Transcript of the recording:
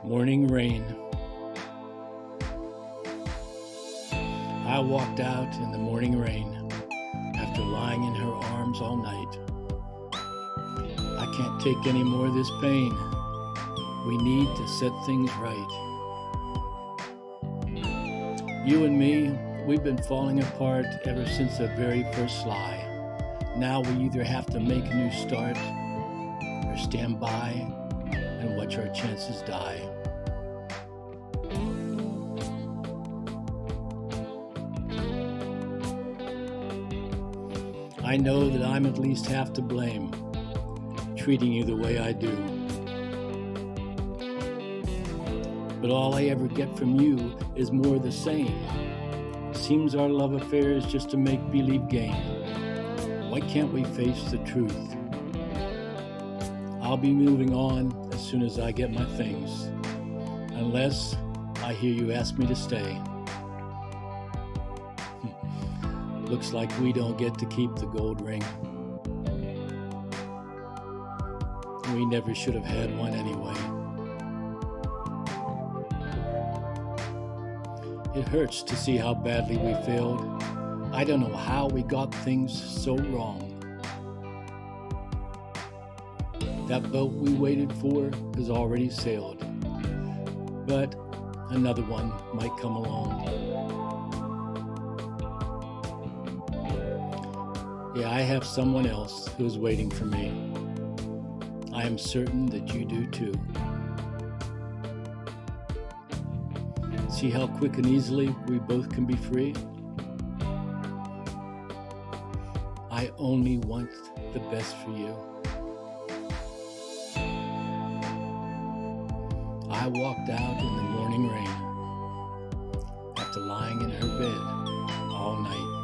Morning rain. I walked out in the morning rain after lying in her arms all night. I can't take any more of this pain. We need to set things right. You and me, we've been falling apart ever since the very first lie. Now we either have to make a new start or stand by and watch our chances die. I know that I'm at least half to blame, treating you the way I do. But all I ever get from you is more of the same. Seems our love affair is just a make-believe game. Why can't we face the truth? I'll be moving on as soon as I get my things, unless I hear you ask me to stay. Looks like we don't get to keep the gold ring. We never should have had one anyway. It hurts to see how badly we failed. I don't know how we got things so wrong. That boat we waited for has already sailed, but another one might come along. Yeah, I have someone else who's waiting for me. I am certain that you do too. See how quick and easily we both can be free? I only want the best for you. I walked out in the morning rain after lying in her bed all night.